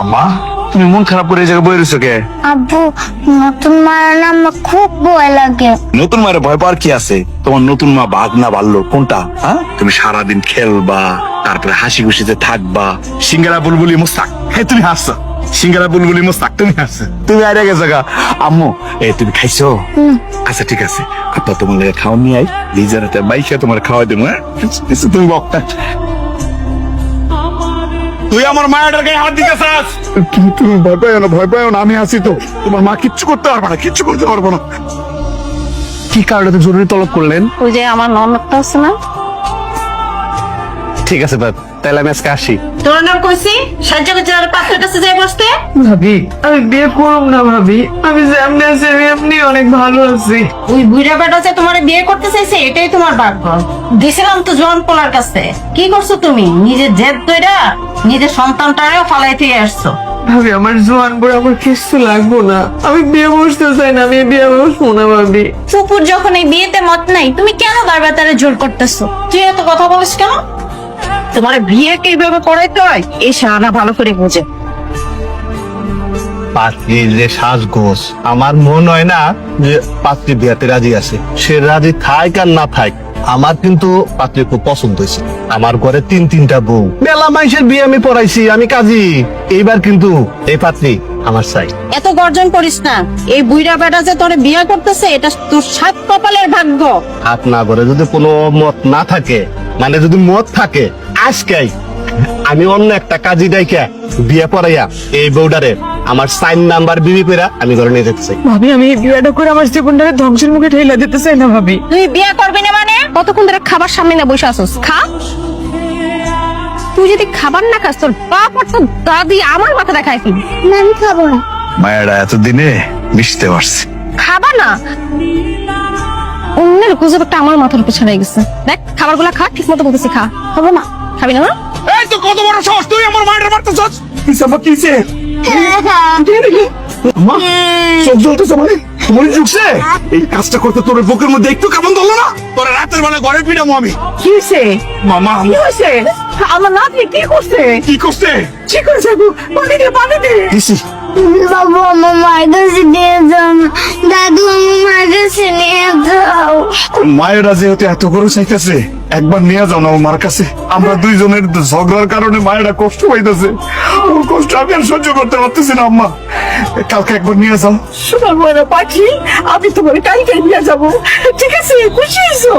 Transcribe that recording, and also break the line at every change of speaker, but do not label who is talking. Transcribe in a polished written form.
আম্মা তুমি মন খারাপ করে এই জায়গায় বই রয়েছো কে?
আব্বু, নতুন মায়ের না আমার খুব ভয় লাগে।
নতুন মায়ের ভয় পাওয়ার কি আছে? তোমার নতুন মা বাঘ না ভাল্লো কোনটা? হ্যাঁ, তুমি সারাদিন খেলবা, তারপরে হাসি খুশিতে থাকবা। সিঙ্গারা বুলবুলি মুস্তাক, হ্যাঁ তুমি হাসছো। সিঙ্গারা বুলবুলি মুস্তাক তুমি হাসছো। তুমি আরে গেছো গা। আম্মু তুমি খাইছো? আচ্ছা ঠিক আছে, আপা তোমার লাগে খাওয়া নিয়ে আই, নিজের হাতে বাইকে তোমার খাওয়া দেবো। হ্যাঁ তুমি বকটা, তুই আমার মায়ের গায়ে হাত দিতেছাস। তুমি ভয় পাও না, ভয় পাও না, আমি আছি তো। তোমার মা কিচ্ছু করতে পারবে না, কিচ্ছু করতে পারবো না। কি কারণে তো জরুরি তলব করলেন?
ওই যে আমার ননদটা আছে না,
ঠিক আছে বাপ, তাহলে আমি আজকে আসি।
তোর নাম কইছি সাহায্য করছে আর পাঁচটার কাছে যাই বসতে।
ভাবি আমি বিয়ে করব না ভাবি, আমি যেমনি আছি আমি এমনি অনেক ভালো আছি।
ওই বুড়া বেটা যে তোমার বিয়ে করতে চাইছে এটাই তোমার ভাগ্য। দিছিলাম তো জোয়ান পোলার কাছে, কি করছো তুমি? নিজের জেদ দইরা নিজের সন্তানটারেও ফালাই থেকে আসছো।
ভাবি আমার জোয়ান বুড়া আমার কিছু লাগবো না, আমি বিয়ে বসতে চাই না, আমি বিয়ে বসবো না ভাবি।
ফুপুর যখন এই বিয়েতে মত নাই, তুমি কেন বারবার তারে জোর করতেছো? তুই এত কথা বলিস কেন? তোমার বিয়ে কিভাবে করাইতে হয় এই শাহানা ভালো করে বোঝে।
পাত্রীর যে সাজগোজ, আমার মন হয় না যে পাত্রী বিয়াতে রাজি আছে। সে রাজি থাক আর না থাক, আমার কিন্তু পাত্রী খুব পছন্দ হয়েছে। আমার ঘরে তিনটা বউ, মেলা মাইসের বিয়ে আমি পড়াইছি, আমি কাজী। এইবার কিন্তু এই পাত্রী আমার চাই।
এত গর্জন করিস না, এই বুইড়া বেটা যে তোরে বিয়ে করতেছে এটা তোর সাত কপালের ভাগ্য।
হাত না করে যদি কোনো মত না থাকে, মানে যদি মত থাকে, আজকেই আমি অন্য একটা কাজী ডাইকা বিয়ে পড়াইয়া এই বউডারে আমার 4 নাম্বার বিবি কইরা আমি ঘরে নিয়ে যেতে চাই।
ভাবি আমি এই বিয়েটা করে আমার জীবনটাকে ধ্বংসের মুখে ঠেলা দিতে চাই না ভাবি।
তুই বিয়ে করবি না মানে? কতক্ষণ ধরে খাবার সামনে না বসে আসোস? খা। তুই যদি খাবার না খাস তোর বাপ আর তোর দাদি আমার মাথা দেখায় ফেলবি।
না, আমি খাবো না।
মায়েরা এতদিনে মিশতে পারছে।
খাবা না, অন্যের গুজবটা আমার মাথার উপর ছড়াই গেছে। দেখ খাবারগুলা খা, ঠিক মতো বলতেছি খা। খাবো না, খাবি না?
এই তো কত বড় সাহস, তুই আমার মায়ের মারতেছস? কিসে মা কিসে? মা চোখ জ্বলতেছে মানে মনে ঢুকছে। এই কাজটা করতে তোর বুকের মধ্যে একটু কেমন ধরলো না? তোর রাতের বেলা ঘরে পিটামো আমি।
কি হয়েছে
মামা
কি হয়েছে? আমার নাতি কি করছে?
কি করছে?
কি করেছে? পানি দে পানি দে।
দিছি
বাবু আমার মায়ের কাছে নিয়ে যাও না। দাদু আমার মায়ের কাছে নিয়ে যাও।
মায়েরা যেহেতু এত করে চাইতেছে, একবার নিয়ে যাও না ওর মার কাছে। আমরা দুইজনের ঝগড়ার কারণে মায়েরা কষ্ট পাইতেছে, ওর কষ্ট আমি আর সহ্য করতে পারতেছি না। আম্মা কালকে একবার নিয়ে যাও।
শোনার মনে পাখি, আমি তোমার কালকে নিয়ে যাবো, ঠিক আছে? খুশি হয়েছো?